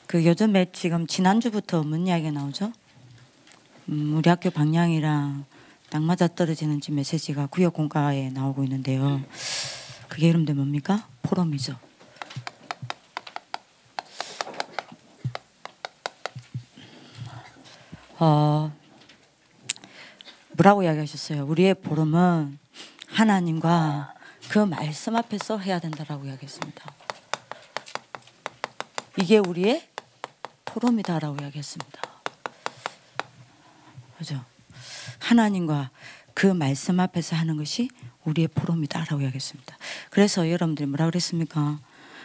그 요즘에 지금 지난주부터 뭔 이야기가 나오죠? 우리 학교 방향이랑 딱 맞아 떨어지는 집 메시지가 구역 공과에 나오고 있는데요. 그게 여러분들 뭡니까? 포럼이죠. 뭐라고 이야기하셨어요? 우리의 포럼은 하나님과 그 말씀 앞에서 해야 된다라고 이야기했습니다. 이게 우리의 포럼이다라고 이야기했습니다. 그죠? 하나님과 그 말씀 앞에서 하는 것이 우리의 포럼이다라고 이야기했습니다. 그래서 여러분들이 뭐라 그랬습니까?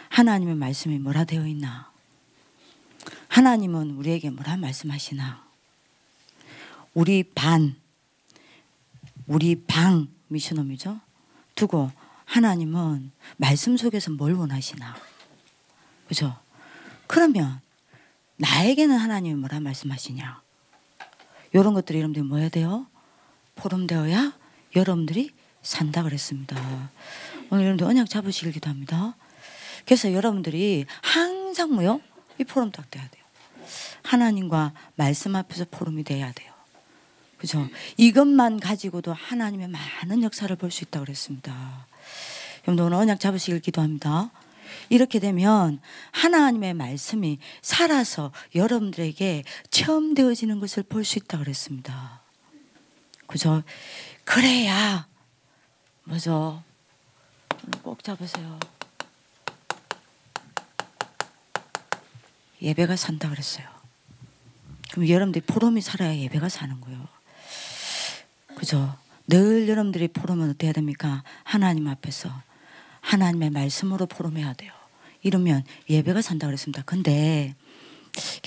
하나님의 말씀이 뭐라 되어 있나? 하나님은 우리에게 뭐라 말씀하시나? 우리 방 미션홈이죠. 두고 하나님은 말씀 속에서 뭘 원하시나? 그죠? 그러면 나에게는 하나님이 뭐라 말씀하시냐? 이런 것들이 여러분들이 뭐 해야 돼요? 포럼되어야 여러분들이 산다 그랬습니다. 오늘 여러분들 언약 잡으시길 기도합니다. 그래서 여러분들이 항상 뭐요? 이 포럼 딱 돼야 돼요. 하나님과 말씀 앞에서 포럼이 돼야 돼요. 그죠? 이것만 가지고도 하나님의 많은 역사를 볼 수 있다고 그랬습니다. 여러분들 오늘 언약 잡으시길 기도합니다. 이렇게 되면 하나님의 말씀이 살아서 여러분들에게 체험되어지는 것을 볼 수 있다고 그랬습니다. 그죠? 그래야 뭐죠? 꼭 잡으세요. 예배가 산다 그랬어요. 그럼 여러분들이 포럼이 살아야 예배가 사는 거예요. 그죠? 늘 여러분들이 포럼은 어떻게 해야 됩니까? 하나님 앞에서 하나님의 말씀으로 포럼해야 돼요. 이러면 예배가 산다 그랬습니다. 근데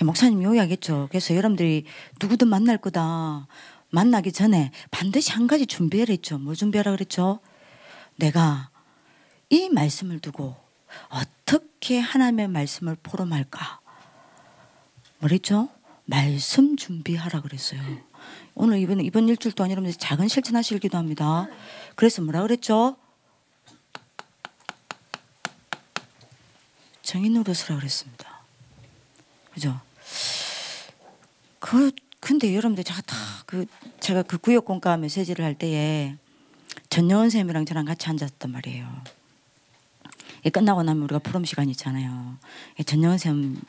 목사님 요약했죠. 그래서 여러분들이 누구든 만날 거다. 만나기 전에 반드시 한 가지 준비해라 했죠. 뭐 준비하라 그랬죠? 내가 이 말씀을 두고 어떻게 하나님의 말씀을 포럼할까? 뭐랬죠? 말씀 준비하라 그랬어요. 오늘 이번 일주일 동안 여러분들 작은 실천하시길 기도합니다. 그래서 뭐라 그랬죠? 정의 노릇으라 그랬습니다. 그죠? 근데 여러분들 제가 그 구역 공과 메시지를 할 때에 전여원 쌤이랑 저랑 같이 앉았단 말이에요. 끝나고 나면 우리가 포럼 시간 있잖아요. 전여원 쌤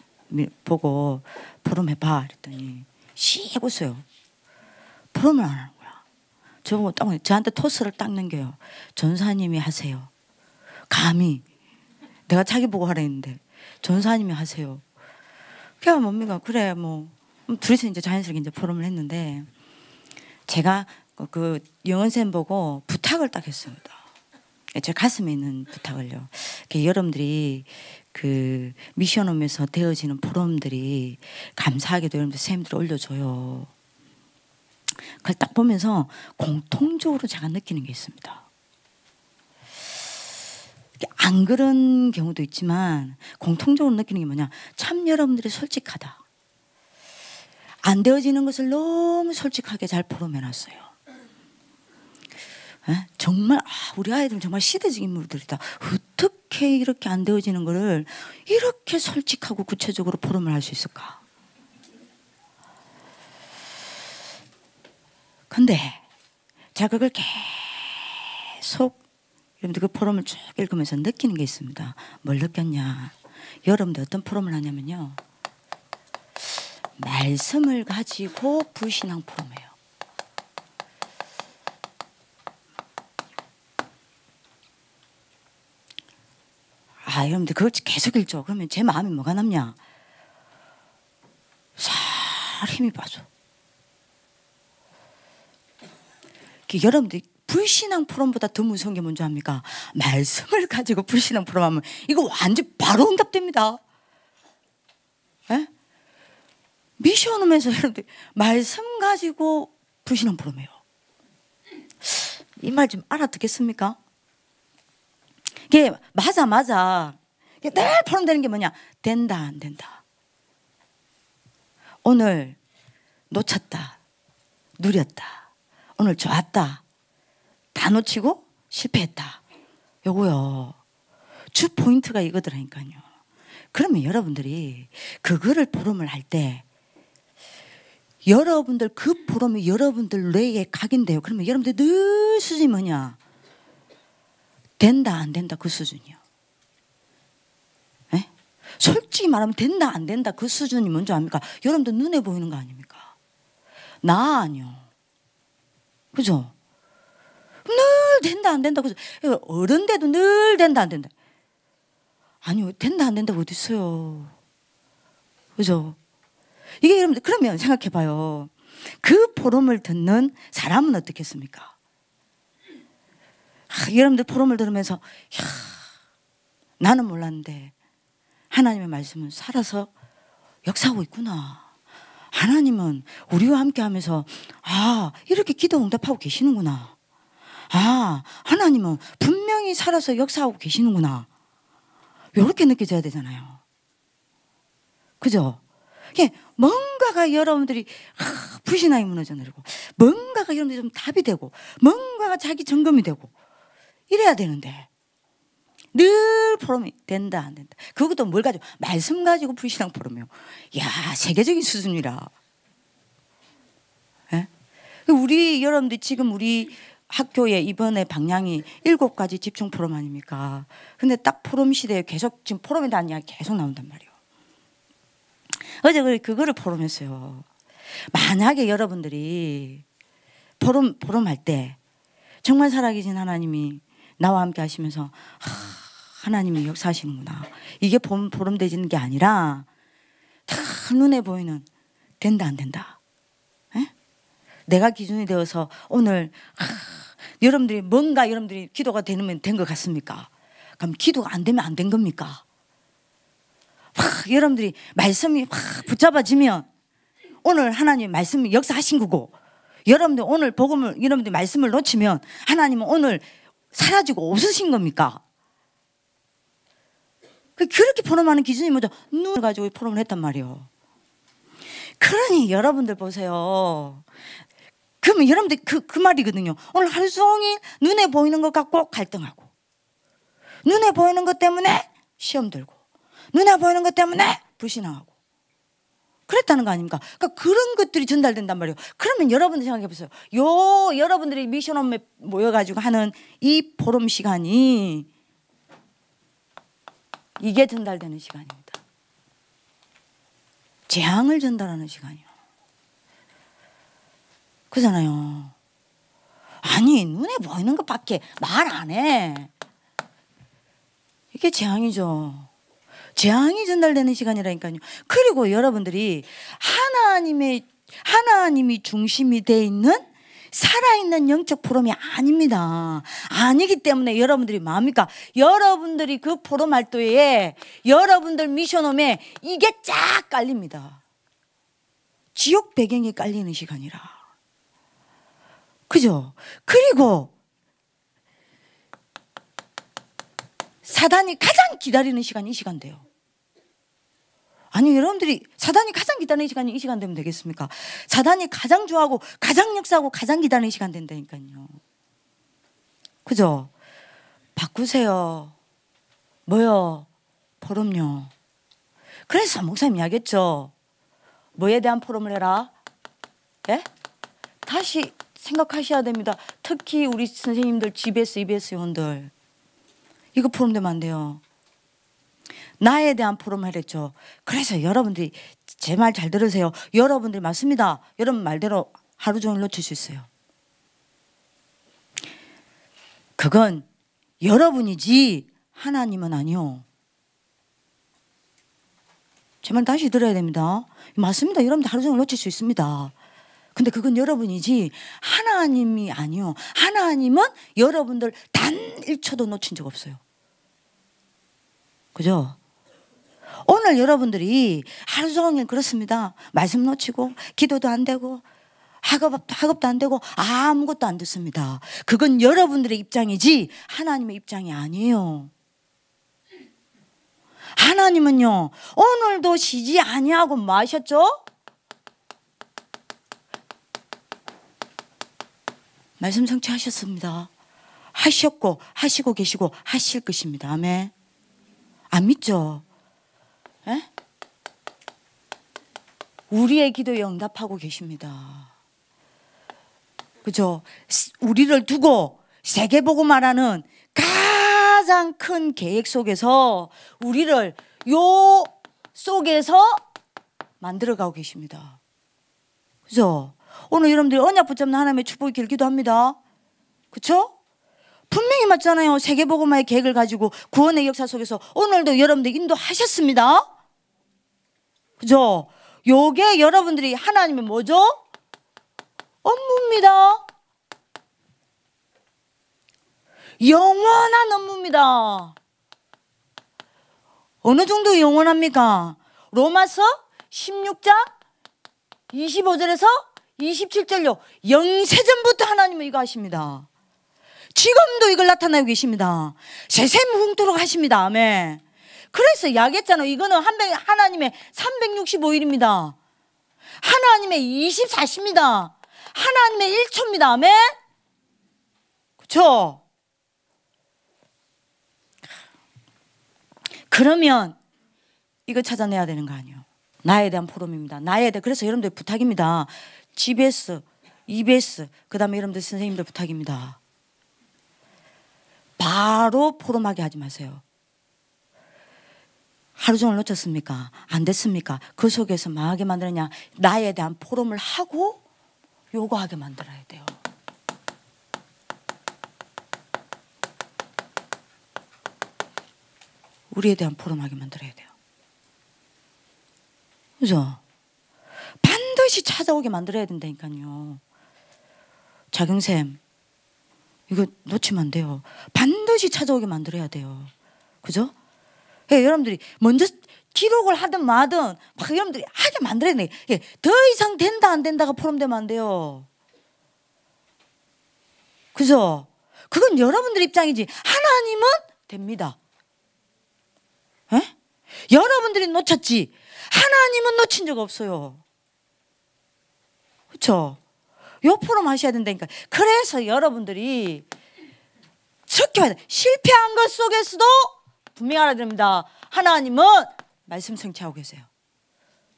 보고 포럼 해봐 그랬더니 씩 웃어요. 포럼을 안 하는 거야. 저보고 저한테 토스를 딱 넘겨요. 전사님이 하세요. 감히 내가 자기 보고 하라 했는데 전사님이 하세요. 그게 뭡니까? 그래 뭐 둘이서 이제 자연스럽게 이제 포럼을 했는데 제가 그 영은쌤 보고 부탁을 딱 했습니다. 제 가슴에 있는 부탁을요. 여러분들이 그 미션홈에서 되어지는 포럼들이 감사하게도 여러분들 쌤들이 올려줘요. 그걸 딱 보면서 공통적으로 제가 느끼는 게 있습니다. 안 그런 경우도 있지만 공통적으로 느끼는 게 뭐냐? 참 여러분들이 솔직하다. 안 되어지는 것을 너무 솔직하게 잘 포럼해놨어요. 정말 우리 아이들은 정말 시대적 인물들이다. 어떻게 이렇게 안 되어지는 거를 이렇게 솔직하고 구체적으로 포럼을 할 수 있을까? 근데 제가 그걸 계속 여러분들 그 포럼을 쭉 읽으면서 느끼는 게 있습니다. 뭘 느꼈냐? 여러분들 어떤 포럼을 하냐면요. 말씀을 가지고 불신앙 포럼해요. 여러분들 그걸 계속 읽죠. 그러면 제 마음이 뭐가 남냐? 살 힘이 빠져. 여러분들 불신앙 포럼보다 더 무서운 게 뭔지 압니까? 말씀을 가지고 불신앙 포럼하면 이거 완전 바로 응답됩니다. 에? 미션홈에서 여러분들 말씀 가지고 불신앙 포럼해요. 이 말 좀 알아듣겠습니까? 이게 맞아. 이게 늘 포럼되는 게 뭐냐? 된다 안 된다. 오늘 놓쳤다. 누렸다. 오늘 좋았다. 다 놓치고 실패했다. 요거요. 주 포인트가 이거더라니까요. 그러면 여러분들이 그거를 포럼을 할 때 여러분들 그 포럼이 여러분들 뇌에 각인돼요. 그러면 여러분들 늘 수준이 뭐냐? 된다 안 된다 그 수준이요. 에? 솔직히 말하면 된다 안 된다 그 수준이 뭔지 압니까? 여러분들 눈에 보이는 거 아닙니까? 나 아니요. 그죠? 늘 된다 안 된다 그죠? 어른 돼도 늘 된다 안 된다. 아니요, 된다 안 된다가 어디 있어요. 그죠? 이게 여러분들 그러면 생각해 봐요. 그 포럼을 듣는 사람은 어떻겠습니까? 여러분들 포럼을 들으면서 나는 몰랐는데 하나님의 말씀은 살아서 역사하고 있구나. 하나님은 우리와 함께 하면서 이렇게 기도 응답하고 계시는구나. 하나님은 분명히 살아서 역사하고 계시는구나. 이렇게 느껴져야 되잖아요. 그죠? 뭔가가 여러분들이 불신앙이 무너져 내리고 뭔가가 여러분들이 좀 답이 되고 뭔가가 자기 점검이 되고 이래야 되는데 늘 포럼이 된다 안 된다. 그것도 뭘 가지고 말씀 가지고 불신앙 포럼이요. 야, 세계적인 수준이라. 예? 우리 여러분들 지금 우리 학교에 이번에 방향이 7가지 집중 포럼 아닙니까? 근데 딱 포럼 시대에 계속 지금 포럼에 대한 이야기 계속 나온단 말이에요. 어제 그거를 포럼했어요. 만약에 여러분들이 포럼 할 때 정말 살아계신 하나님이 나와 함께 하시면서 하나님이 역사하시는구나. 이게 포럼 되지는 게 아니라 다 눈에 보이는 된다 안 된다. 에? 내가 기준이 되어서 오늘 여러분들이 뭔가 여러분들이 기도가 되면 된 것 같습니까? 그럼 기도가 안 되면 안 된 겁니까? 여러분들이 말씀이 붙잡아지면 오늘 하나님 말씀이 역사하신 거고 여러분들 오늘 복음을 여러분들 말씀을 놓치면 하나님은 오늘 사라지고 없으신 겁니까? 그렇게 포럼하는 기준이 뭐죠? 눈을 가지고 포럼을 했단 말이에요. 그러니 여러분들 보세요. 그러면 여러분들 그 말이거든요. 오늘 하루 종일 눈에 보이는 것 갖고 갈등하고 눈에 보이는 것 때문에 시험 들고 눈에 보이는 것 때문에 불신앙하고 그랬다는 거 아닙니까? 그러니까 그런 것들이 전달된단 말이에요. 그러면 여러분들 생각해 보세요. 여러분들이 미션홈에 모여가지고 하는 이 포럼 시간이 이게 전달되는 시간입니다. 재앙을 전달하는 시간이요. 그잖아요. 아니 눈에 보이는 것밖에 말 안 해. 이게 재앙이죠. 재앙이 전달되는 시간이라니까요. 그리고 여러분들이 하나님이 중심이 돼 있는 살아있는 영적 포럼이 아닙니다. 아니기 때문에 여러분들이 뭡니까? 여러분들이 그 포럼 활동에 여러분들 미션홈에 이게 쫙 깔립니다. 지옥 배경이 깔리는 시간이라. 그죠? 그리고 사단이 가장 기다리는 시간이 이 시간 돼요. 아니 여러분들이 사단이 가장 기다리는 시간이 이 시간 되면 되겠습니까? 사단이 가장 좋아하고 가장 역사하고 가장 기다리는 시간 된다니까요. 그죠? 바꾸세요. 뭐요? 포럼요. 그래서 목사님 이야기했죠. 뭐에 대한 포럼을 해라? 예? 다시 생각하셔야 됩니다. 특히 우리 선생님들 GBS, EBS 요원들 이거 포럼 되면 안 돼요. 나에 대한 포럼을 했죠. 그래서 여러분들이 제 말 잘 들으세요. 여러분들이 맞습니다. 여러분 말대로 하루 종일 놓칠 수 있어요. 그건 여러분이지 하나님은 아니요. 제 말 다시 들어야 됩니다. 맞습니다. 여러분들 하루 종일 놓칠 수 있습니다. 근데 그건 여러분이지 하나님이 아니요. 하나님은 여러분들 단 1초도 놓친 적 없어요. 그죠? 오늘 여러분들이 하루 종일 그렇습니다. 말씀 놓치고 기도도 안 되고 학업도 안 되고 아무것도 안 듣습니다. 그건 여러분들의 입장이지 하나님의 입장이 아니에요. 하나님은요 오늘도 쉬지 아니하고 뭐 하셨죠? 말씀 성취하셨습니다. 하셨고 하시고 계시고 하실 것입니다. 아멘. 안 믿죠? 에? 우리의 기도에 응답하고 계십니다. 그죠? 우리를 두고 세계복음화라는 가장 큰 계획 속에서 우리를 요 속에서 만들어가고 계십니다. 그죠? 오늘 여러분들이 언약 붙잡는 하나님의 축복이 길기도 합니다. 그쵸? 분명히 맞잖아요. 세계복음화의 계획을 가지고 구원의 역사 속에서 오늘도 여러분들 인도하셨습니다. 그죠? 요게 여러분들이 하나님의 뭐죠? 업무입니다. 영원한 업무입니다. 어느 정도 영원합니까? 로마서 16장 25절에서 27절요. 영세전부터 하나님은 이거 하십니다. 지금도 이걸 나타나고 계십니다. 세세무궁토록 하십니다. 아멘. 그래서 야겠잖아요. 이거는 하나님의 365일입니다. 하나님의 24시입니다. 하나님의 1초입니다. 아멘. 그렇죠? 그러면 이거 찾아내야 되는 거 아니에요. 나에 대한 포럼입니다. 나에 대해. 그래서 여러분들 부탁입니다. GBS, EBS, 그 다음에 여러분들 선생님들 부탁입니다. 바로 포럼하게 하지 마세요. 하루 종일 놓쳤습니까? 안 됐습니까? 그 속에서 망하게 만드느냐? 나에 대한 포럼을 하고 요구하게 만들어야 돼요. 우리에 대한 포럼하게 만들어야 돼요. 그죠? 반드시 찾아오게 만들어야 된다니까요. 자경쌤, 이거 놓치면 안 돼요. 반드시 찾아오게 만들어야 돼요. 그죠? 예, 여러분들이 먼저 기록을 하든 마든 막 여러분들이 하게 만들어야 돼. 예, 더 이상 된다 안 된다가 포럼되면 안 돼요. 그죠? 그건 여러분들 입장이지 하나님은 됩니다. 예? 여러분들이 놓쳤지 하나님은 놓친 적 없어요. 그렇죠? 요 포럼 하셔야 된다니까. 그래서 여러분들이 적혀야 돼. 실패한 것 속에서도 분명히 알아야 됩니다. 하나님은 말씀 성취하고 계세요.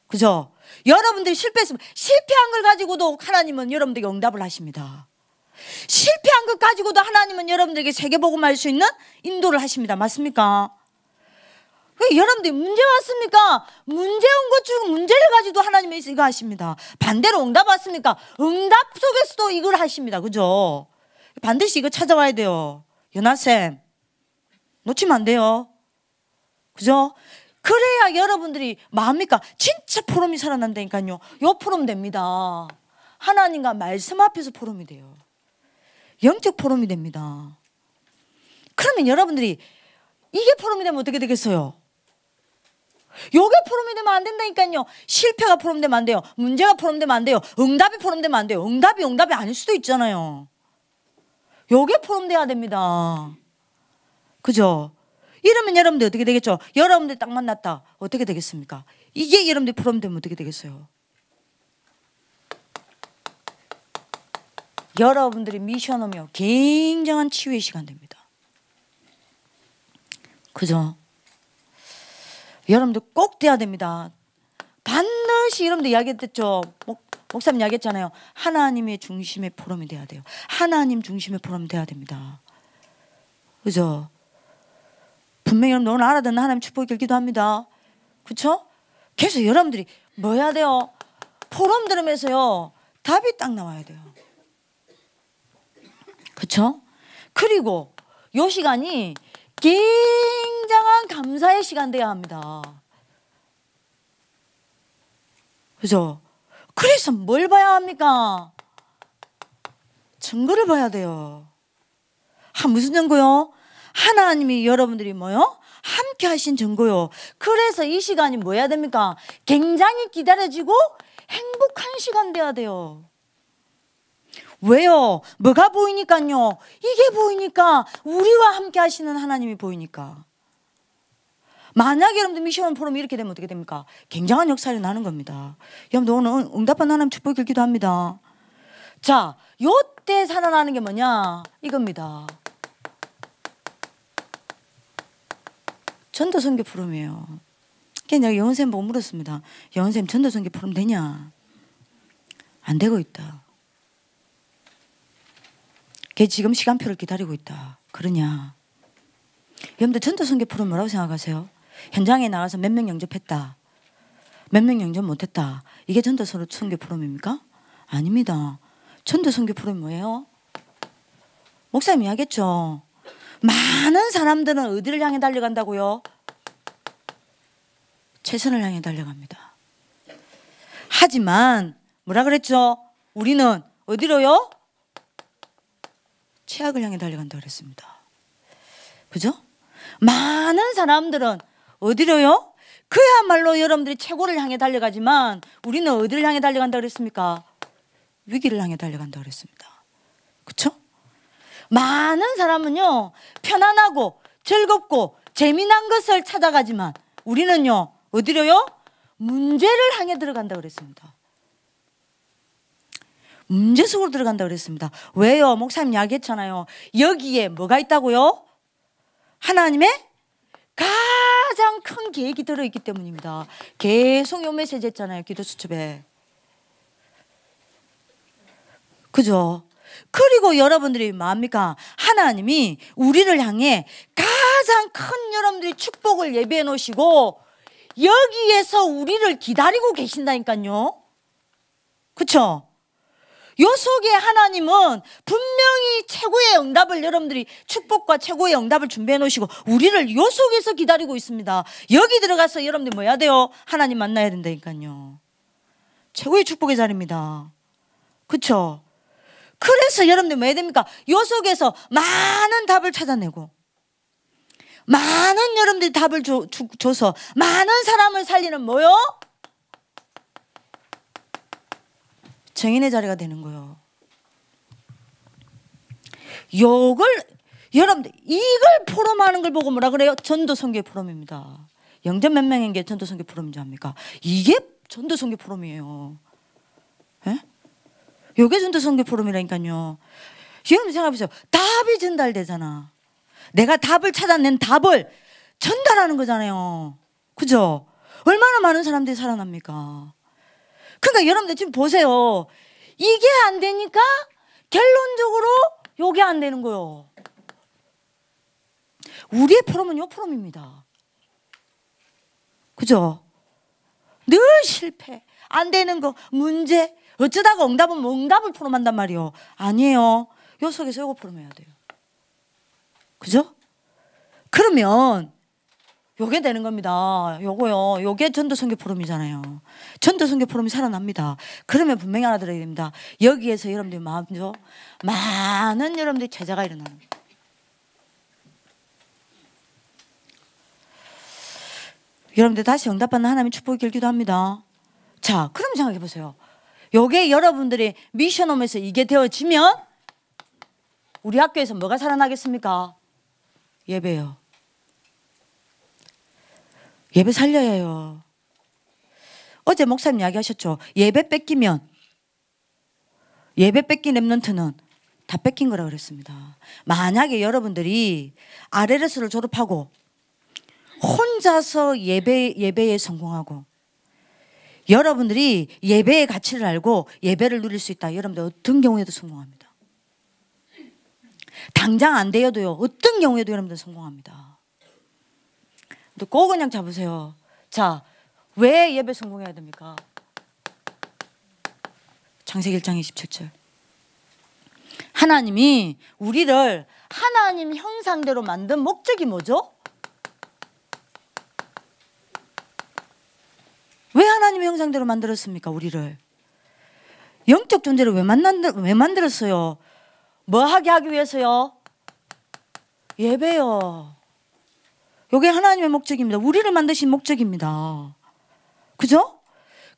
그죠? 여러분들이 실패했으면 실패한 걸 가지고도 하나님은 여러분들에게 응답을 하십니다. 실패한 것 가지고도 하나님은 여러분들에게 세계복음을 할 수 있는 인도를 하십니다. 맞습니까? 여러분들이 문제 왔습니까? 문제 온 것 중 문제를 가지고 하나님이 이거 하십니다. 반대로 응답 왔습니까? 응답 속에서도 이걸 하십니다. 그죠? 반드시 이거 찾아와야 돼요. 연하쌤, 놓치면 안 돼요. 그죠? 그래야 여러분들이 마음입니까? 진짜 포럼이 살아난다니까요. 요 포럼 됩니다. 하나님과 말씀 앞에서 포럼이 돼요. 영적 포럼이 됩니다. 그러면 여러분들이 이게 포럼이 되면 어떻게 되겠어요? 요게 포럼이 되면 안 된다니까요. 실패가 포럼되면 안 돼요. 문제가 포럼되면 안 돼요. 응답이 포럼되면 안 돼요. 응답이 아닐 수도 있잖아요. 요게 포럼돼야 됩니다. 그죠? 이러면 여러분들 어떻게 되겠죠? 여러분들 딱 만났다. 어떻게 되겠습니까? 이게 여러분들 포럼되면 어떻게 되겠어요? 여러분들이 미션하며 굉장한 치유의 시간 됩니다. 그죠? 여러분들 꼭 돼야 됩니다. 반드시 여러분들 이야기했죠. 목사님 이야기했잖아요. 하나님의 중심의 포럼이 돼야 돼요. 하나님 중심의 포럼이 돼야 됩니다. 그죠? 분명히 여러분 오늘 알아듣는 하나님 축복이 길기도 합니다. 그렇죠? 계속 여러분들이 뭐 해야 돼요? 포럼 들으면서요. 답이 딱 나와야 돼요. 그렇죠? 그리고 요 시간이 굉장한 감사의 시간 돼야 합니다. 그죠? 그래서 뭘 봐야 합니까? 증거를 봐야 돼요. 무슨 증거요? 하나님이 여러분들이 뭐요? 함께 하신 증거요. 그래서 이 시간이 뭐 해야 됩니까? 굉장히 기다려지고 행복한 시간 돼야 돼요. 왜요? 뭐가 보이니까요? 이게 보이니까 우리와 함께 하시는 하나님이 보이니까. 만약에 여러분들 미션 포럼이 이렇게 되면 어떻게 됩니까? 굉장한 역사를 나는 겁니다. 여러분들 오늘 응답한 하나님 축복이 길기도 합니다. 자, 요때 살아나는 게 뭐냐? 이겁니다. 전도선교 포럼이에요. 그래서 내가 영원쌤 보고 물었습니다. 영원쌤 전도선교 프로그램 되냐? 안 되고 있다. 걔 지금 시간표를 기다리고 있다. 그러냐? 여러분들 전도선교 프로그램 뭐라고 생각하세요? 현장에 나가서 몇 명 영접했다. 몇 명 영접 못했다. 이게 전도선교 프로그램입니까? 아닙니다. 전도선교 프로그램 뭐예요? 목사님이 하겠죠. 많은 사람들은 어디를 향해 달려간다고요? 최선을 향해 달려갑니다. 하지만 뭐라 그랬죠? 우리는 어디로요? 최악을 향해 달려간다 그랬습니다. 그죠? 많은 사람들은 어디로요? 그야말로 여러분들이 최고를 향해 달려가지만 우리는 어디를 향해 달려간다 그랬습니까? 위기를 향해 달려간다 그랬습니다. 그렇죠? 많은 사람은요 편안하고 즐겁고 재미난 것을 찾아가지만 우리는요 어디로요? 문제를 향해 들어간다 그랬습니다. 문제 속으로 들어간다 그랬습니다. 왜요? 목사님 이야기했잖아요. 여기에 뭐가 있다고요? 하나님의 가장 큰 계획이 들어있기 때문입니다. 계속 요 메시지 했잖아요. 기도 수첩에. 그죠? 그리고 여러분들이 뭐합니까? 하나님이 우리를 향해 가장 큰 여러분들이 축복을 예비해 놓으시고 여기에서 우리를 기다리고 계신다니까요. 그쵸? 요 속에 하나님은 분명히 최고의 응답을 여러분들이 축복과 최고의 응답을 준비해 놓으시고 우리를 요 속에서 기다리고 있습니다. 여기 들어가서 여러분들 뭐 해야 돼요? 하나님 만나야 된다니까요. 최고의 축복의 자리입니다. 그쵸? 그래서 여러분들 뭐 해야 됩니까? 요 속에서 많은 답을 찾아내고 많은 여러분들이 답을 줘서 많은 사람을 살리는 뭐요? 정인의 자리가 되는 거예요. 요걸 여러분들 이걸 포럼하는 걸 보고 뭐라 그래요? 전도선교 포럼입니다. 영접 몇 명인 게 전도선교 포럼인 줄 압니까? 이게 전도선교 포럼이에요. 에? 요게 전도선교 포럼이라니까요. 여러분 생각해보세요. 답이 전달되잖아. 내가 답을 찾아낸 답을 전달하는 거잖아요. 그죠? 얼마나 많은 사람들이 살아납니까? 그러니까 여러분들 지금 보세요. 이게 안 되니까 결론적으로 요게 안 되는 거예요. 우리의 포럼은 요 포럼입니다. 그죠? 늘 실패, 안 되는 거, 문제, 어쩌다가 응답은 뭐 응답을 포럼한단 말이에요. 아니에요. 요 속에서 요거 포럼해야 돼요. 그죠? 그러면 요게 되는 겁니다. 요거요. 요게 전도선교 포럼이잖아요. 전도선교 포럼이 살아납니다. 그러면 분명히 알아들어야 됩니다. 여기에서 여러분들이 마음죠. 많은 여러분들이 제자가 일어나는 거예요. 여러분들 다시 응답받는 하나님의 축복이 길기도 합니다. 자, 그럼 생각해 보세요. 요게 여러분들이 미션홈에서 이게 되어지면 우리 학교에서 뭐가 살아나겠습니까? 예배요. 예배 살려야 해요. 어제 목사님 이야기하셨죠. 예배 뺏기면 예배 뺏긴 랩런트는 다 뺏긴 거라고 그랬습니다. 만약에 여러분들이 RLS를 졸업하고 혼자서 예배에 성공하고 여러분들이 예배의 가치를 알고 예배를 누릴 수 있다. 여러분들 어떤 경우에도 성공합니다. 당장 안 되어도요. 어떤 경우에도 여러분들 성공합니다. 꼭 그냥 잡으세요. 자, 왜 예배 성공해야 됩니까? 창세기 1장 27절. 하나님이 우리를 하나님 형상대로 만든 목적이 뭐죠? 왜 하나님 형상대로 만들었습니까? 우리를 영적 존재를 왜 만들었어요? 뭐 하게 하기 위해서요? 예배요. 이게 하나님의 목적입니다. 우리를 만드신 목적입니다. 그죠?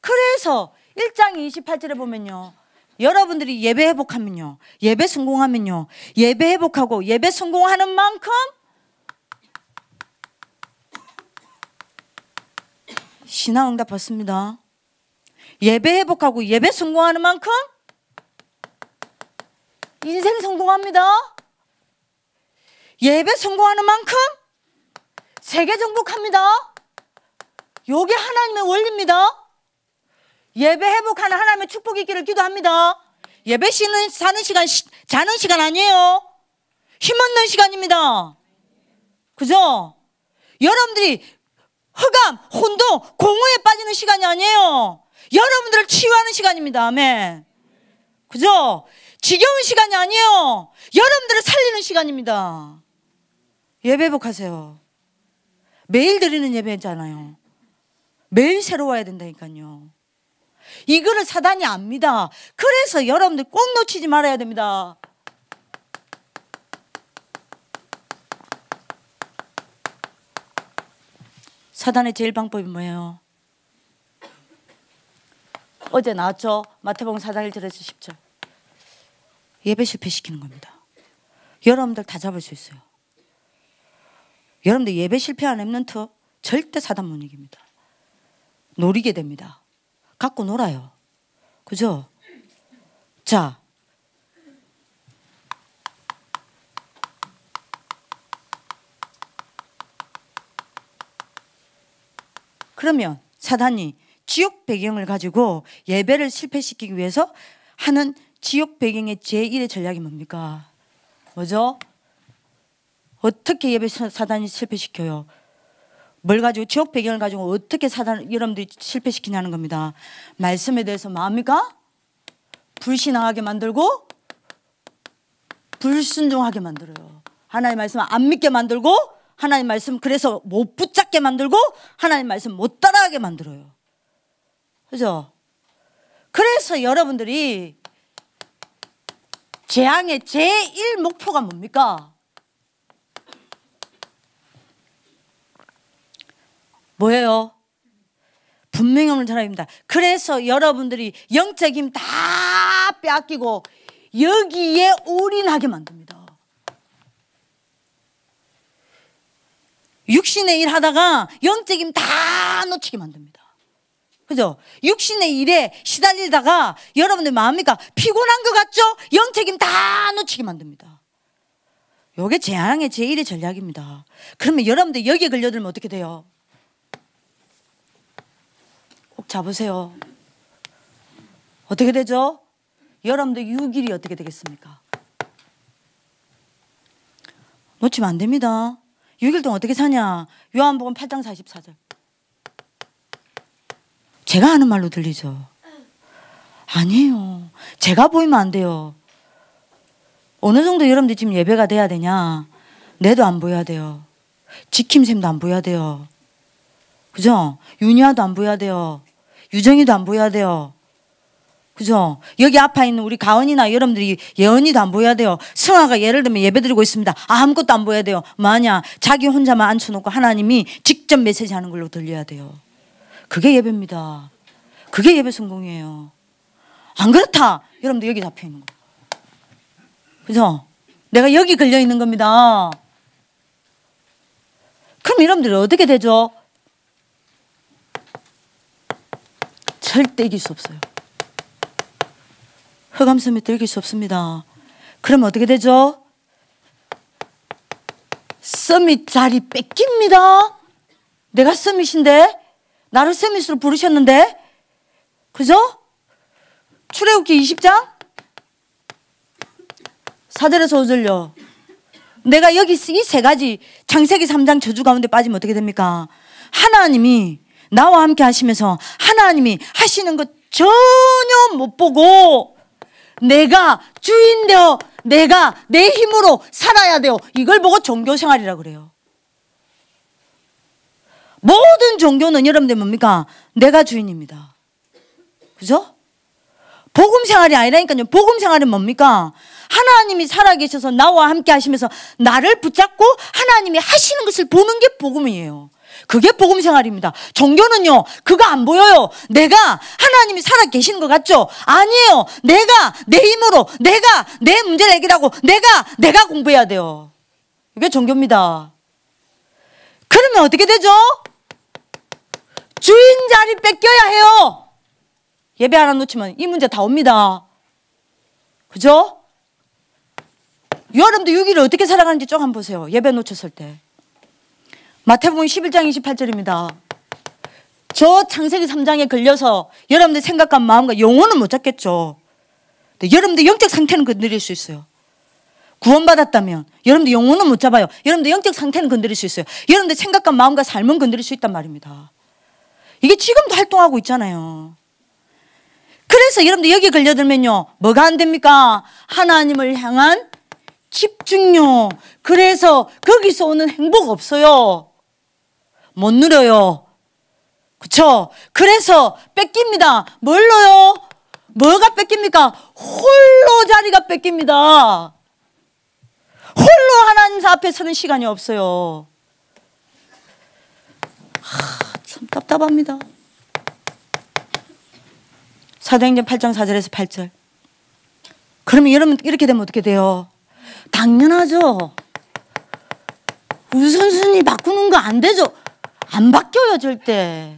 그래서 1장 28절에 보면요. 여러분들이 예배 회복하면요. 예배 성공하면요. 예배 회복하고 예배 성공하는 만큼 신앙 응답 받습니다. 예배 회복하고 예배 성공하는 만큼 인생 성공합니다. 예배 성공하는 만큼 세계 정복합니다. 요게 하나님의 원리입니다. 예배 회복하는 하나님의 축복이 있기를 기도합니다. 예배 쉬는 사는 시간 자는 시간 아니에요. 힘없는 시간입니다. 그죠? 여러분들이 흑암, 혼동, 공허에 빠지는 시간이 아니에요. 여러분들을 치유하는 시간입니다. 아멘. 그죠? 지겨운 시간이 아니에요. 여러분들을 살리는 시간입니다. 예배 회복하세요. 매일 드리는 예배잖아요. 매일 새로워야 된다니까요. 이거를 사단이 압니다. 그래서 여러분들 꼭 놓치지 말아야 됩니다. 사단의 제일 방법이 뭐예요? 어제 나왔죠? 마태복음 4장 1절에서 10절. 예배 실패시키는 겁니다. 여러분들 다 잡을 수 있어요. 여러분들 예배 실패한 랩런트 절대 사단 못 이깁니다. 노리게 됩니다. 갖고 놀아요. 그죠? 자, 그러면 사단이 지옥 배경을 가지고 예배를 실패시키기 위해서 하는 지옥 배경의 제1의 전략이 뭡니까? 뭐죠? 어떻게 예배 사단이 실패시켜요? 뭘 가지고 지옥 배경을 가지고 어떻게 사단 여러분들이 실패시키냐는 겁니다. 말씀에 대해서 뭐합니까? 불신앙하게 만들고 불순종하게 만들어요. 하나님 말씀 안 믿게 만들고 하나님 말씀 그래서 못 붙잡게 만들고 하나님 말씀 못 따라하게 만들어요. 그죠? 그래서 여러분들이 재앙의 제1 목표가 뭡니까? 뭐예요? 분명히 오늘 전화입니다. 그래서 여러분들이 영적 힘 다 빼앗기고 여기에 올인하게 만듭니다. 육신의 일 하다가 영적 힘 다 놓치게 만듭니다. 그죠? 육신의 일에 시달리다가 여러분들 마음이니까 피곤한 것 같죠? 영적 힘 다 놓치게 만듭니다. 이게 재앙의 제1의 전략입니다. 그러면 여러분들 여기에 걸려들면 어떻게 돼요? 꼭 잡으세요. 어떻게 되죠? 여러분들 6일이 어떻게 되겠습니까? 놓치면 안 됩니다. 6일 동안 어떻게 사냐? 요한복음 8장 44절. 제가 하는 말로 들리죠? 아니에요. 제가 보이면 안 돼요. 어느 정도 여러분들 지금 예배가 돼야 되냐? 내도 안 보여야 돼요. 지킴샘도 안 보여야 돼요. 그죠? 윤희아도 안 보여야 돼요. 유정이도 안 보여야 돼요. 그죠? 여기 앞에 있는 우리 가은이나 여러분들이 예언이도 안 보여야 돼요. 승아가 예를 들면 예배 드리고 있습니다. 아무것도 안 보여야 돼요. 뭐하냐? 자기 혼자만 앉혀놓고 하나님이 직접 메시지 하는 걸로 들려야 돼요. 그게 예배입니다. 그게 예배 성공이에요. 안 그렇다. 여러분들 여기 잡혀 있는 거. 그죠? 내가 여기 걸려 있는 겁니다. 그럼 여러분들 어떻게 되죠? 절대 이길 수 없어요. 흑암섬이 이길 수 없습니다. 그럼 어떻게 되죠? 서밋 자리 뺏깁니다. 내가 서밋인데 나를 서밋으로 부르셨는데 그죠? 출애굽기 20장 4절에서 5절요. 내가 여기 이 세 가지 창세기 3장 저주 가운데 빠지면 어떻게 됩니까? 하나님이 나와 함께 하시면서 하나님이 하시는 것 전혀 못 보고 내가 주인 되어 내가 내 힘으로 살아야 돼요. 이걸 보고 종교생활이라고 그래요. 모든 종교는 여러분들 뭡니까? 내가 주인입니다. 그죠? 복음생활이 아니라니까요. 복음생활은 뭡니까? 하나님이 살아계셔서 나와 함께 하시면서 나를 붙잡고 하나님이 하시는 것을 보는 게 복음이에요. 그게 복음생활입니다. 종교는요, 그거 안 보여요. 내가 하나님이 살아계시는 것 같죠? 아니에요. 내가 내 힘으로 내가 내 문제를 해결하고 내가 공부해야 돼요. 이게 종교입니다. 그러면 어떻게 되죠? 주인 자리 뺏겨야 해요. 예배 하나 놓치면 이 문제 다 옵니다. 그죠? 여러분들 6일을 어떻게 살아가는지 좀 한번 보세요. 예배 놓쳤을 때. 마태복음 11장 28절입니다. 저 창세기 3장에 걸려서 여러분들 생각과 마음과 영혼은 못 잡겠죠. 근데 여러분들 영적 상태는 건드릴 수 있어요. 구원받았다면 여러분들 영혼은 못 잡아요. 여러분들 영적 상태는 건드릴 수 있어요. 여러분들 생각과 마음과 삶은 건드릴 수 있단 말입니다. 이게 지금도 활동하고 있잖아요. 그래서 여러분들 여기 걸려들면요, 뭐가 안 됩니까? 하나님을 향한 집중력. 그래서 거기서 오는 행복 없어요. 못 누려요. 그렇죠? 그래서 뺏깁니다. 뭘로요? 뭐가 뺏깁니까? 홀로 자리가 뺏깁니다. 홀로 하나님 앞에 서는 시간이 없어요. 참 답답합니다. 사도행전 8장 4절에서 8절. 그러면 여러분 이렇게 되면 어떻게 돼요? 당연하죠. 우선순위 바꾸는 거 안 되죠. 안 바뀌어요 절대.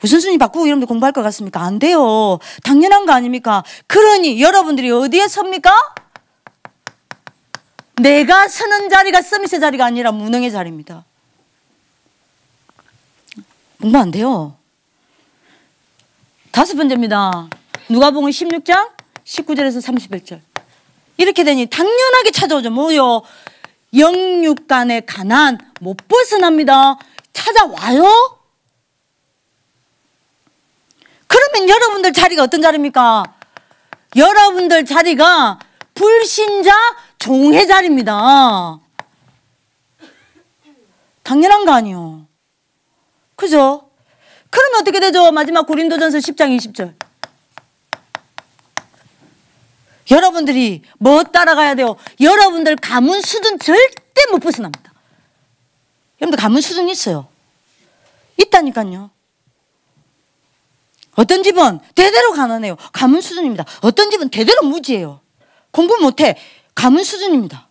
우선순위 바꾸고 여러분들 공부할 것 같습니까? 안 돼요. 당연한 거 아닙니까? 그러니 여러분들이 어디에 섭니까? 내가 서는 자리가 서밋의 자리가 아니라 무능의 자리입니다. 공부 안 돼요. 5번째입니다. 누가복음 16장 19절에서 31절. 이렇게 되니 당연하게 찾아오죠. 뭐요? 영육간의 가난 못 벗어납니다. 찾아와요? 그러면 여러분들 자리가 어떤 자리입니까? 여러분들 자리가 불신자 종의 자리입니다. 당연한 거 아니에요. 그죠? 그러면 어떻게 되죠? 마지막 고린도전서 10장 20절. 여러분들이 뭐 따라가야 돼요? 여러분들 가문 수준 절대 못 벗어납니다. 여러분들 가문 수준 있어요. 있다니까요. 어떤 집은 대대로 가난해요. 가문 수준입니다. 어떤 집은 대대로 무지해요. 공부 못해. 가문 수준입니다.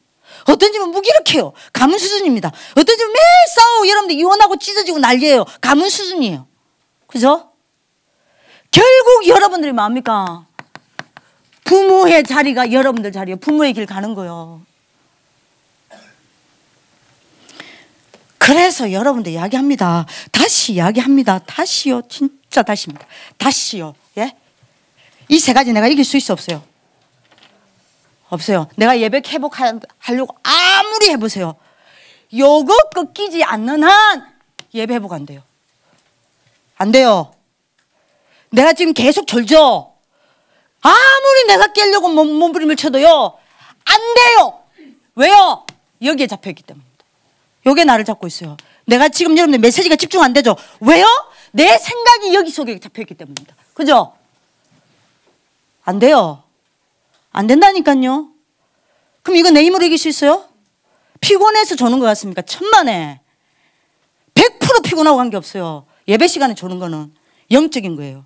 어떤 집은 무기력해요. 가문 수준입니다. 어떤 집은 매일 싸우고 여러분들 이혼하고 찢어지고 난리예요. 가문 수준이에요. 그죠? 결국 여러분들이 뭡니까? 부모의 자리가 여러분들 자리예요. 부모의 길 가는 거예요. 그래서 여러분들 이야기합니다. 다시 이야기합니다. 다시요. 진짜 다시입니다. 다시요. 예? 이 세 가지 내가 이길 수 있어 없어요? 없어요. 내가 예배 회복하려고 아무리 해보세요. 요거 꺾이지 않는 한 예배 회복 안 돼요. 안 돼요. 내가 지금 계속 졸죠. 아무리 내가 깨려고 몸부림을 쳐도요. 안 돼요. 왜요? 여기에 잡혀있기 때문입니다. 요게 나를 잡고 있어요. 내가 지금 여러분들 메시지가 집중 안 되죠. 왜요? 내 생각이 여기 속에 잡혀있기 때문입니다. 그죠? 안 돼요. 안 된다니까요. 그럼 이거 내 힘으로 이길 수 있어요? 피곤해서 조는 것 같습니까? 천만에 100% 피곤하고 관계없어요. 예배 시간에 조는 거는 영적인 거예요.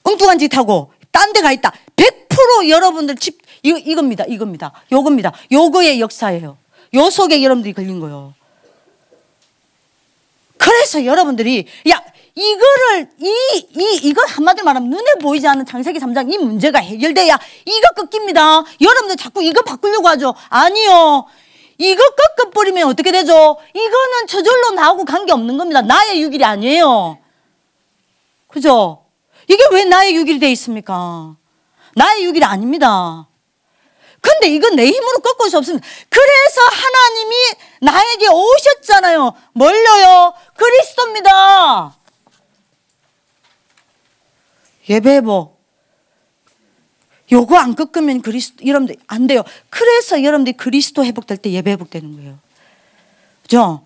엉뚱한 짓 하고 딴 데 가 있다. 100% 여러분들 이겁니다. 요겁니다. 요거의 역사예요. 요 속에 여러분들이 걸린 거예요. 그래서 여러분들이 이거 한마디로 말하면 눈에 보이지 않는 창세기 3장 이 문제가 해결돼야 이거 꺾입니다. 여러분들 자꾸 이거 바꾸려고 하죠. 아니요. 이거 꺾어버리면 어떻게 되죠? 이거는 저절로 나하고 관계없는 겁니다. 나의 유길이 아니에요. 그죠? 이게 왜 나의 유길이 돼 있습니까? 나의 유길이 아닙니다. 근데 이건 내 힘으로 꺾을 수 없습니다. 그래서 하나님이 나에게 오셨잖아요. 뭘로요? 그리스도입니다. 예배 회복. 요거 안 꺾으면 여러분들 안 돼요. 그래서 여러분들이 그리스도 회복될 때 예배 회복되는 거예요. 그죠?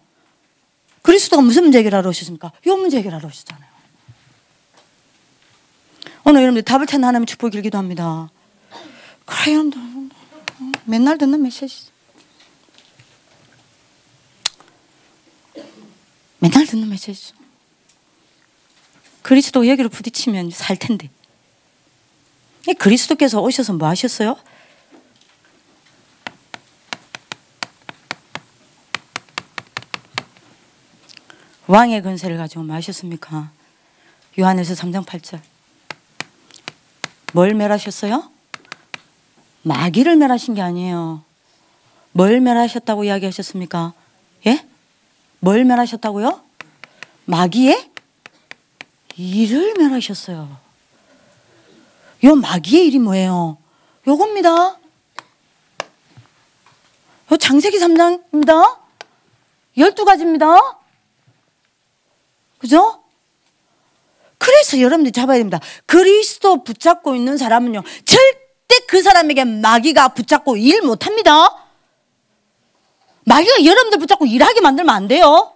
그리스도가 무슨 문제 해결하러 오셨습니까? 요 문제 해결하러 오셨잖아요. 오늘 여러분들 답을 찾는 하나님의 축복을 길기도 합니다. 그래 여러분들 맨날 듣는 메시지. 맨날 듣는 메시지. 그리스도 여기로 부딪히면 살 텐데. 그리스도께서 오셔서 뭐 하셨어요? 왕의 권세를 가지고 뭐 하셨습니까? 요한에서 3장 8절. 뭘 멸하셨어요? 마귀를 멸하신 게 아니에요. 뭘 멸하셨다고 이야기하셨습니까? 예? 뭘 멸하셨다고요? 마귀의 일을 멸하셨어요. 요 마귀의 일이 뭐예요? 요겁니다. 요 창세기 3장입니다. 12가지입니다. 그죠? 그래서 여러분들이 잡아야 됩니다. 그리스도 붙잡고 있는 사람은요, 절대 그 사람에게 마귀가 붙잡고 일 못합니다. 마귀가 여러분들 붙잡고 일하게 만들면 안 돼요.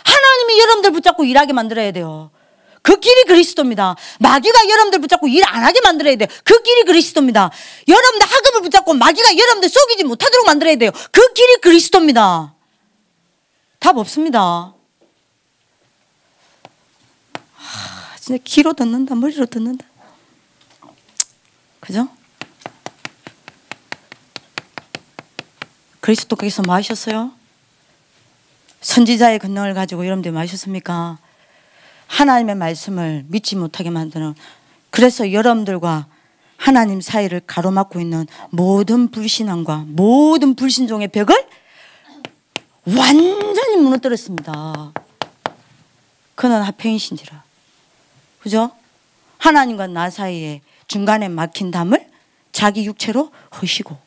하나님이 여러분들 붙잡고 일하게 만들어야 돼요. 그 길이 그리스도입니다. 마귀가 여러분들 붙잡고 일 안 하게 만들어야 돼요. 그 길이 그리스도입니다. 여러분들 학업을 붙잡고 마귀가 여러분들 속이지 못하도록 만들어야 돼요. 그 길이 그리스도입니다. 답 없습니다. 진짜 귀로 듣는다, 머리로 듣는다. 그죠? 그리스도께서 뭐 하셨어요? 선지자의 권능을 가지고 여러분들이 뭐 하셨습니까? 하나님의 말씀을 믿지 못하게 만드는, 그래서 여러분들과 하나님 사이를 가로막고 있는 모든 불신앙과 모든 불신종의 벽을 완전히 무너뜨렸습니다. 그는 하평이신지라. 그죠? 하나님과 나 사이에 중간에 막힌 담을 자기 육체로 허시고,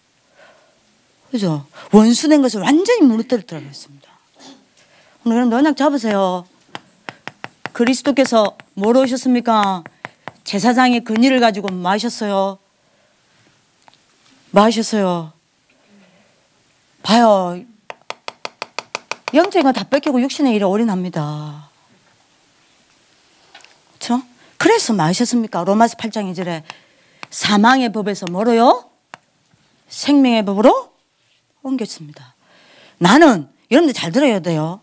그죠? 원수된 것을 완전히 무너뜨렸더라고요. 오늘 여러분 언약 잡으세요. 그리스도께서 뭐로 오셨습니까? 제사장의 근위를 가지고 뭐 하셨어요? 뭐 하셨어요? 봐요. 영적인 건 다 뺏기고 육신의 일에 올인합니다. 그렇죠? 그래서 뭐 하셨습니까? 로마서 8장 2절에 사망의 법에서 뭐로요? 생명의 법으로 옮겼습니다. 나는, 여러분들 잘 들어야 돼요.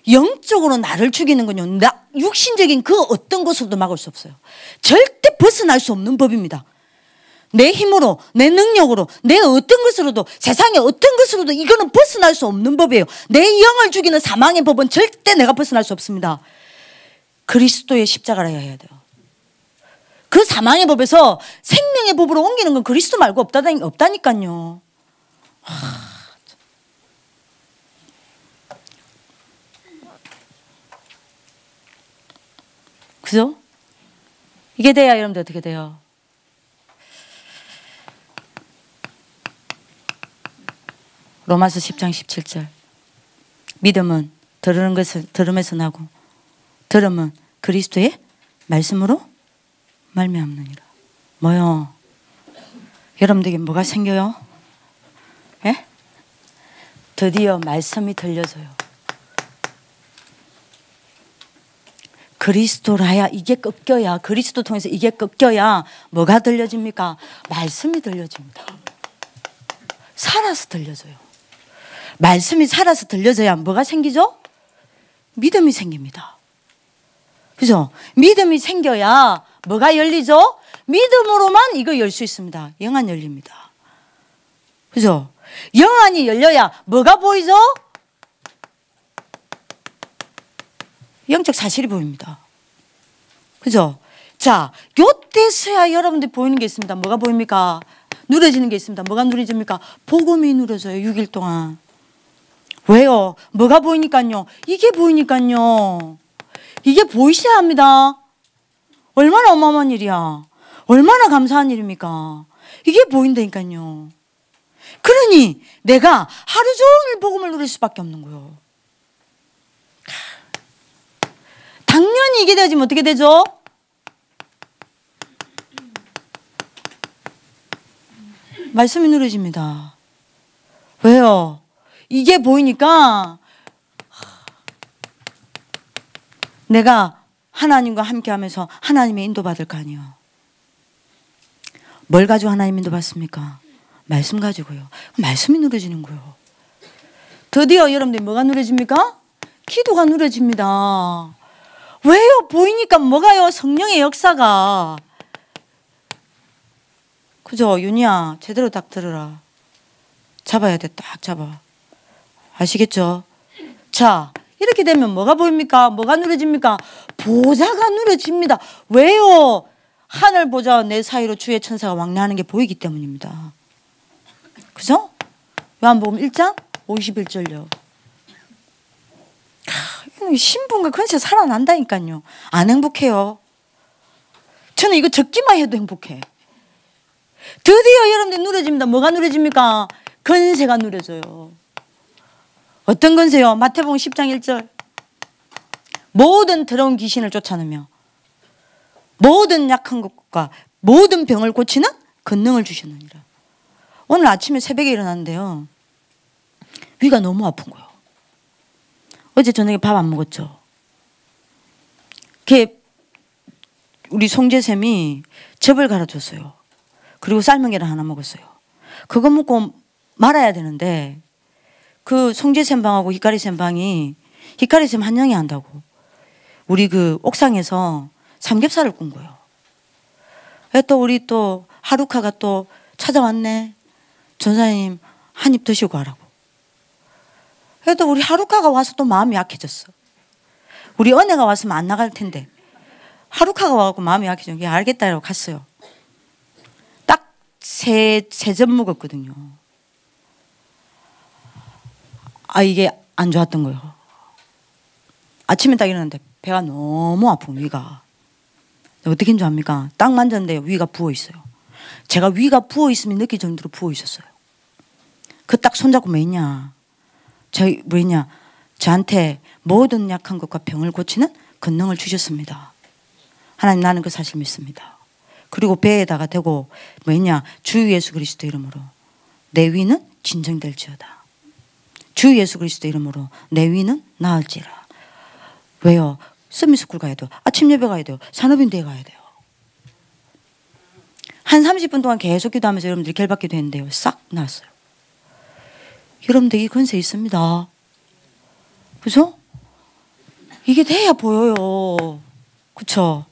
영적으로 나를 죽이는 건요, 육신적인 그 어떤 것으로도 막을 수 없어요. 절대 벗어날 수 없는 법입니다. 내 힘으로, 내 능력으로, 내 어떤 것으로도, 세상의 어떤 것으로도 이거는 벗어날 수 없는 법이에요. 내 영을 죽이는 사망의 법은 절대 내가 벗어날 수 없습니다. 그리스도의 십자가라 해야 돼요. 그 사망의 법에서 생명의 법으로 옮기는 건 그리스도 말고 없다니까요. 그죠? 이게 돼야 여러분들 어떻게 돼요? 로마서 10장 17절. 믿음은 들으는 것을 들음에서 나고, 들음은 그리스도의 말씀으로 말미암느니라. 뭐요? 여러분들에게 뭐가 생겨요? 예? 드디어 말씀이 들려져요. 그리스도라야 이게 꺾여야, 그리스도 통해서 이게 꺾여야 뭐가 들려집니까? 말씀이 들려집니다. 살아서 들려져요. 말씀이 살아서 들려져야 뭐가 생기죠? 믿음이 생깁니다. 그죠? 믿음이 생겨야 뭐가 열리죠? 믿음으로만 이거 열 수 있습니다. 영안 열립니다. 그죠? 영안이 열려야 뭐가 보이죠? 영적 사실이 보입니다. 그죠? 자, 요때서야 여러분들 보이는 게 있습니다. 뭐가 보입니까? 누려지는 게 있습니다. 뭐가 누려집니까? 복음이 누려져요. 6일 동안. 왜요? 뭐가 보이니까요? 이게 보이니까요. 이게 보이셔야 합니다. 얼마나 어마어마한 일이야. 얼마나 감사한 일입니까? 이게 보인다니까요. 그러니 내가 하루 종일 복음을 누릴 수밖에 없는 거예요. 당연히 이게 되어지면 어떻게 되죠? 말씀이 누려집니다. 왜요? 이게 보이니까 내가 하나님과 함께 하면서 하나님의 인도받을 거 아니에요. 뭘 가지고 하나님 인도받습니까? 말씀 가지고요. 말씀이 누려지는 거예요. 드디어 여러분들이 뭐가 누려집니까? 기도가 누려집니다. 왜요? 보이니까 뭐가요? 성령의 역사가. 그죠? 윤희야, 제대로 딱 들으라. 잡아야 돼. 딱 잡아. 아시겠죠? 자, 이렇게 되면 뭐가 보입니까? 뭐가 누려집니까? 보좌가 누려집니다. 왜요? 하늘 보좌와 내 사이로 주의 천사가 왕래하는 게 보이기 때문입니다. 그죠? 요한복음 1장 51절요. 신분과 권세 살아난다니까요. 안 행복해요. 저는 이거 적기만 해도 행복해. 드디어 여러분들 누려집니다. 뭐가 누려집니까? 권세가 누려져요. 어떤 권세요? 마태복음 10장 1절. 모든 더러운 귀신을 쫓아내며 모든 약한 것과 모든 병을 고치는 권능을 주셨느니라. 오늘 아침에 새벽에 일어났는데요. 위가 너무 아픈 거예요. 어제 저녁에 밥 안 먹었죠. 우리 송재쌤이 즙을 갈아줬어요. 그리고 삶은 계란 하나 먹었어요. 그거 먹고 말아야 되는데 그 송재쌤 방하고 히카리쌤 방이 히카리쌤 한영이 한다고 우리 그 옥상에서 삼겹살을 꾼 거예요. 또 우리 또 하루카가 또 찾아왔네. 전사님 한 입 드시고 가라고. 그래도 우리 하루카가 와서 또 마음이 약해졌어. 우리 은혜가 왔으면 안 나갈 텐데 하루카가 와서 마음이 약해졌어. 알겠다 이러고 갔어요. 딱 세 점 먹었거든요. 이게 안 좋았던 거예요. 아침에 딱 일어났는데 배가 너무 아픈 위가. 어떻게 인 줄 압니까? 딱 만졌는데 위가 부어 있어요. 제가 위가 부어 있으면 느낄 정도로 부어 있었어요. 그 딱 손잡고 뭐했냐? 저한테 모든 약한 것과 병을 고치는 권능을 주셨습니다. 하나님 나는 그 사실 믿습니다. 그리고 배에다가 대고 뭐했냐? 주 예수 그리스도 이름으로 내 위는 진정될지어다. 주 예수 그리스도 이름으로 내 위는 나을지라. 왜요? 서밋스쿨 가야 돼요. 아침 예배 가야 돼요. 산업인대에 가야 돼요. 한 30분 동안 계속 기도하면서 여러분들이 결박기도 했는데요. 싹 나았어요. 여러분들 이 권세 있습니다. 그죠? 이게 돼야 보여요. 그쵸?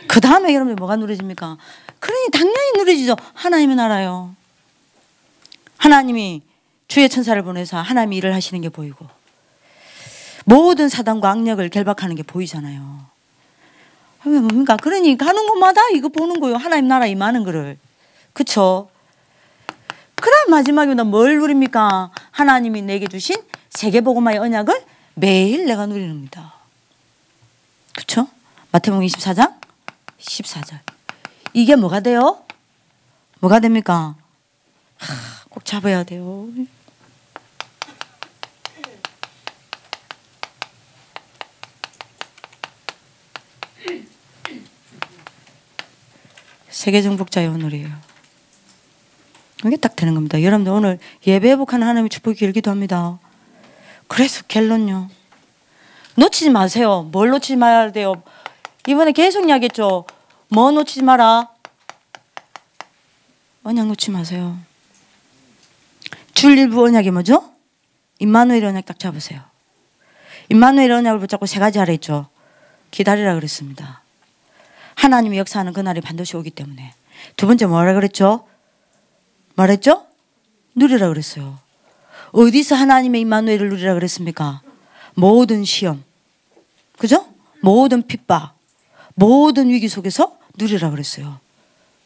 그 다음에 여러분들 뭐가 누려집니까? 그러니 당연히 누려지죠. 하나님은 알아요. 하나님이 주의 천사를 보내서 하나님이 일을 하시는 게 보이고 모든 사단과 악력을 결박하는 게 보이잖아요. 뭡니까? 그러니 가는 곳마다 이거 보는 거예요. 하나님 나라 임하는 거를. 그쵸? 그 다음 마지막에 뭘 누립니까? 하나님이 내게 주신 세계복음화의 언약을 매일 내가 누리는 겁니다. 그쵸? 마태복음 24장 14절. 이게 뭐가 돼요? 뭐가 됩니까? 꼭 잡아야 돼요. 세계정복자의 오늘이에요. 이게 딱 되는 겁니다. 여러분들 오늘 예배 회복하는 하나님의 축복이 길기도 합니다. 그래서 결론요. 놓치지 마세요. 뭘 놓치지 말아야 돼요? 이번에 계속 이야기했죠. 뭐 놓치지 마라? 언약 놓치지 마세요. 줄 일부 언약이 뭐죠? 임마누엘 언약 딱 잡으세요. 임마누엘 언약을 붙잡고 세 가지 하라 했죠. 기다리라 그랬습니다. 하나님의 역사하는 그날이 반드시 오기 때문에. 두 번째 뭐라 그랬죠? 말했죠? 누리라 그랬어요. 어디서 하나님의 임마누엘을 누리라 그랬습니까? 모든 시험, 그죠? 모든 핍박, 모든 위기 속에서 누리라 그랬어요.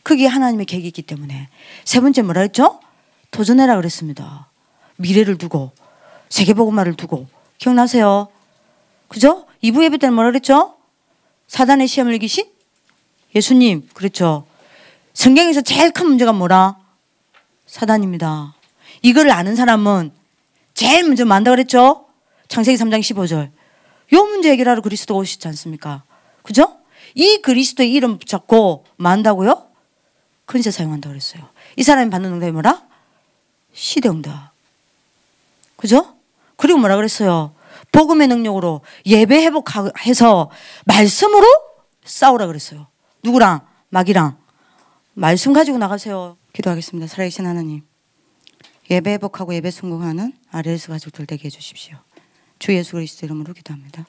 그게 하나님의 계획이 있기 때문에. 세 번째 뭐라 했죠? 도전해라 그랬습니다. 미래를 두고 세계복음화를 두고. 기억나세요? 그죠? 2부 예배 때는 뭐라 그랬죠? 사단의 시험을 이기신 예수님. 그랬죠? 성경에서 제일 큰 문제가 뭐라? 사단입니다. 이걸 아는 사람은 제일 먼저 뭐 한다 그랬죠? 창세기 3장 15절. 요 문제 해결하러 그리스도가 오시지 않습니까? 그죠? 이 그리스도의 이름 붙잡고 뭐 한다고요? 권세 사용한다고 그랬어요. 이 사람이 받는 응답이 뭐라? 시대응답. 그죠? 그리고 뭐라 그랬어요? 복음의 능력으로 예배 회복해서 말씀으로 싸우라 그랬어요. 누구랑? 마귀랑. 말씀 가지고 나가세요. 기도하겠습니다. 살아계신 하나님, 예배 회복하고 예배 성공하는 RLS 가족들 되게 해주십시오. 주 예수 그리스도 이름으로 기도합니다.